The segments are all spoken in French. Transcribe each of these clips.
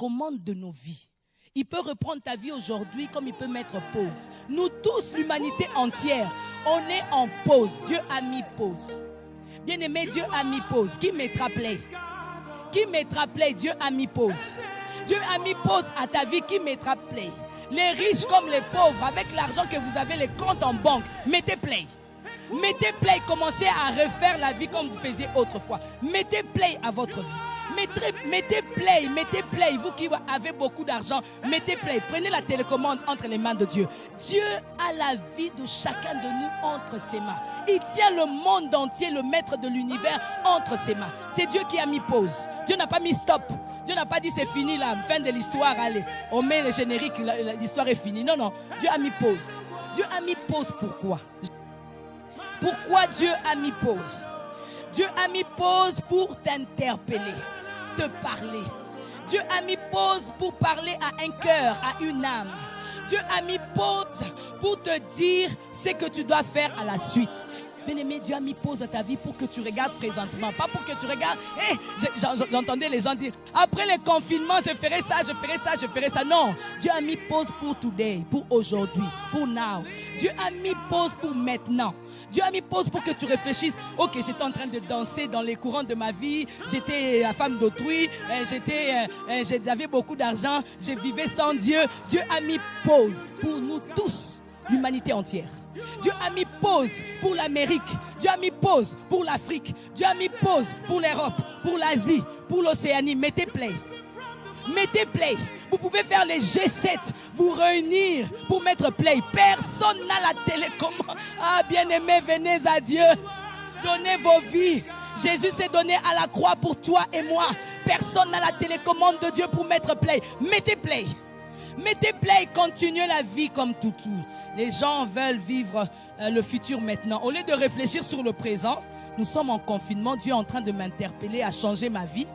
commandes de nos vies. Il peut reprendre ta vie aujourd'hui comme il peut mettre pause. Nous tous, l'humanité entière, on est en pause. Dieu a mis pause. Bien-aimé, Dieu a mis pause. Qui mettra play? Qui mettra play? Dieu a mis pause. Dieu a mis pause à ta vie. Qui mettra play? Les riches comme les pauvres, avec l'argent que vous avez, les comptes en banque, mettez play. Mettez play, commencez à refaire la vie comme vous faisiez autrefois. Mettez play à votre vie. Mettez play, vous qui avez beaucoup d'argent, mettez play, prenez la télécommande entre les mains de Dieu. Dieu a la vie de chacun de nous entre ses mains. Il tient le monde entier, le maître de l'univers, entre ses mains. C'est Dieu qui a mis pause. Dieu n'a pas mis stop. Dieu n'a pas dit c'est fini là, fin de l'histoire, allez, on met le générique, l'histoire est finie. Non, non, Dieu a mis pause. Dieu a mis pause pourquoi? Pourquoi Dieu a mis pause? Dieu a mis pause pour t'interpeller, te parler. Dieu a mis pause pour parler à un cœur, à une âme. Dieu a mis pause pour te dire ce que tu dois faire à la suite. Bien-aimé, Dieu a mis pause à ta vie pour que tu regardes présentement, pas pour que tu regardes. J'entendais les gens dire, après le confinement, je ferai ça, je ferai ça, je ferai ça. Non, Dieu a mis pause pour today, pour aujourd'hui, pour now. Dieu a mis pause pour maintenant. Dieu a mis pause pour que tu réfléchisses. Ok, j'étais en train de danser dans les courants de ma vie. J'étais la femme d'autrui. J'avais beaucoup d'argent. Je vivais sans Dieu. Dieu a mis pause pour nous tous, l'humanité entière. Dieu a mis pause pour l'Amérique. Dieu a mis pause pour l'Afrique. Dieu a mis pause pour l'Europe, pour l'Asie, pour l'Océanie. Mettez play. Mettez play. Vous pouvez faire les G7, vous réunir pour mettre play. Personne n'a la télécommande. Ah, bien-aimés, venez à Dieu. Donnez vos vies. Jésus s'est donné à la croix pour toi et moi. Personne n'a la télécommande de Dieu pour mettre play. Mettez play. Mettez play, continuez la vie comme toutou. Les gens veulent vivre le futur maintenant. Au lieu de réfléchir sur le présent, nous sommes en confinement. Dieu est en train de m'interpeller à changer ma vie.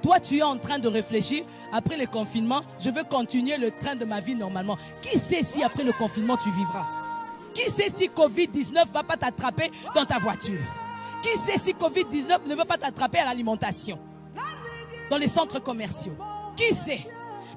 Toi, tu es en train de réfléchir, après le confinement, je veux continuer le train de ma vie normalement. Qui sait si après le confinement, tu vivras? Qui sait si Covid-19 ne va pas t'attraper dans ta voiture? Qui sait si Covid-19 ne va pas t'attraper à l'alimentation? Dans les centres commerciaux? Qui sait?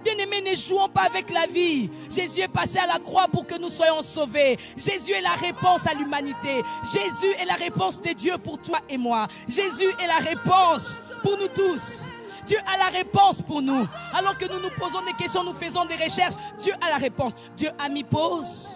Bien-aimés, ne jouons pas avec la vie. Jésus est passé à la croix pour que nous soyons sauvés. Jésus est la réponse à l'humanité. Jésus est la réponse de Dieu pour toi et moi. Jésus est la réponse pour nous tous. Dieu a la réponse pour nous. Alors que nous nous posons des questions, nous faisons des recherches, Dieu a la réponse. Dieu a mis pause.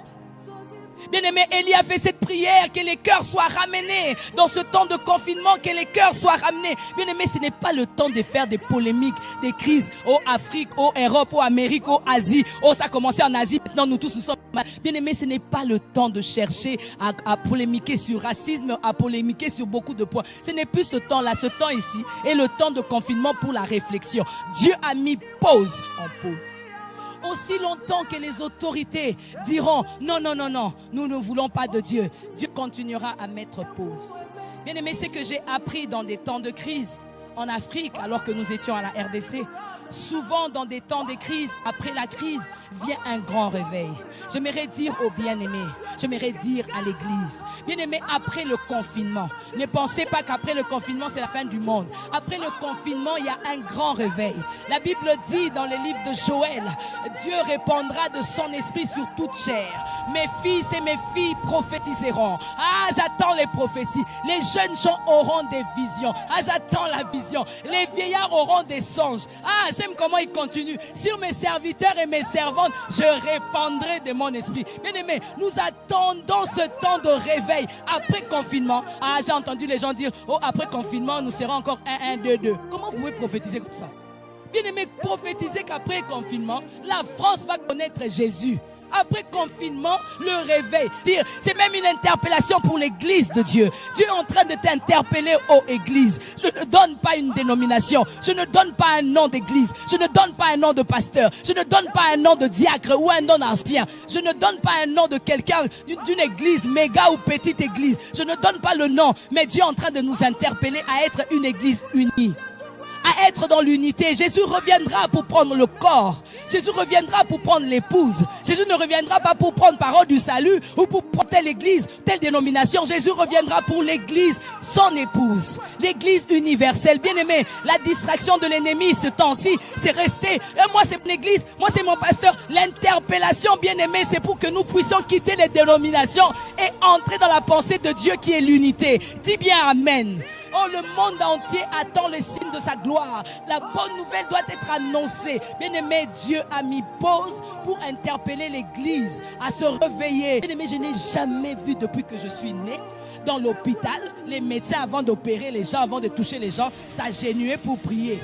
Bien-aimé, Élie a fait cette prière, que les cœurs soient ramenés dans ce temps de confinement, que les cœurs soient ramenés. Bien-aimé, ce n'est pas le temps de faire des polémiques, des crises, au Afrique, au Europe, au Amérique, au Asie. Oh, ça a commencé en Asie, maintenant nous tous nous sommes... Bien-aimé, ce n'est pas le temps de chercher à polémiquer sur racisme, à polémiquer sur beaucoup de points. Ce n'est plus ce temps-là, ce temps ici est le temps de confinement pour la réflexion. Dieu a mis pause en pause. Aussi longtemps que les autorités diront non, non, non, non, nous ne voulons pas de Dieu, Dieu continuera à mettre pause. Bien aimé, c'est que j'ai appris dans des temps de crise en Afrique, alors que nous étions à la RDC. Souvent dans des temps de crise, après la crise, vient un grand réveil. J'aimerais dire aux bien-aimés, j'aimerais dire à l'église, bien-aimés, après le confinement, ne pensez pas qu'après le confinement, c'est la fin du monde. Après le confinement, il y a un grand réveil. La Bible dit dans le livre de Joël, Dieu répandra de son esprit sur toute chair. Mes fils et mes filles prophétiseront. Ah, j'attends les prophéties. Les jeunes gens auront des visions. Ah, j'attends la vision. Les vieillards auront des songes. Ah, j'aime comment il continue. Sur mes serviteurs et mes servantes, je répandrai de mon esprit. Bien aimé, nous attendons ce temps de réveil après confinement. Ah, j'ai entendu les gens dire, oh, après confinement, nous serons encore 1, 2, 2. Comment vous pouvez prophétiser comme ça? Bien aimé, prophétiser qu'après confinement, la France va connaître Jésus. Après confinement, le réveil. C'est même une interpellation pour l'église de Dieu. Dieu est en train de t'interpeller, ô église. Je ne donne pas une dénomination. Je ne donne pas un nom d'église. Je ne donne pas un nom de pasteur. Je ne donne pas un nom de diacre ou un nom d'ancien. Je ne donne pas un nom de quelqu'un d'une église, méga ou petite église. Je ne donne pas le nom. Mais Dieu est en train de nous interpeller à être une église unie. À être dans l'unité. Jésus reviendra pour prendre le corps. Jésus reviendra pour prendre l'épouse. Jésus ne reviendra pas pour prendre parole du salut ou pour prendre telle église, telle dénomination. Jésus reviendra pour l'église, son épouse. L'église universelle. Bien-aimé, la distraction de l'ennemi ce temps-ci, c'est rester. Moi, c'est mon église. Moi, c'est mon pasteur. L'interpellation, bien-aimé, c'est pour que nous puissions quitter les dénominations et entrer dans la pensée de Dieu qui est l'unité. Dis bien amen. Oh, le monde entier attend le signe de sa gloire. La bonne nouvelle doit être annoncée. Bien-aimé, Dieu a mis pause pour interpeller l'église à se réveiller. Bien-aimé, je n'ai jamais vu depuis que je suis né dans l'hôpital, les médecins avant d'opérer les gens, avant de toucher les gens, s'agenouiller pour prier.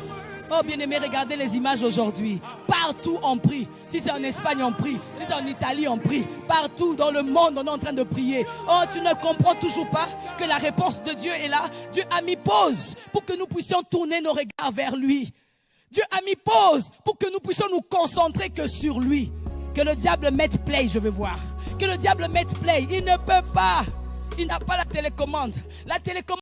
Oh bien-aimé, regardez les images aujourd'hui. Partout on prie. Si c'est en Espagne on prie. Si c'est en Italie on prie. Partout dans le monde on est en train de prier. Oh, tu ne comprends toujours pas que la réponse de Dieu est là. Dieu a mis pause pour que nous puissions tourner nos regards vers lui. Dieu a mis pause pour que nous puissions nous concentrer que sur lui. Que le diable mette play, je veux voir. Que le diable mette play. Il ne peut pas. Il n'a pas la télécommande. La télécommande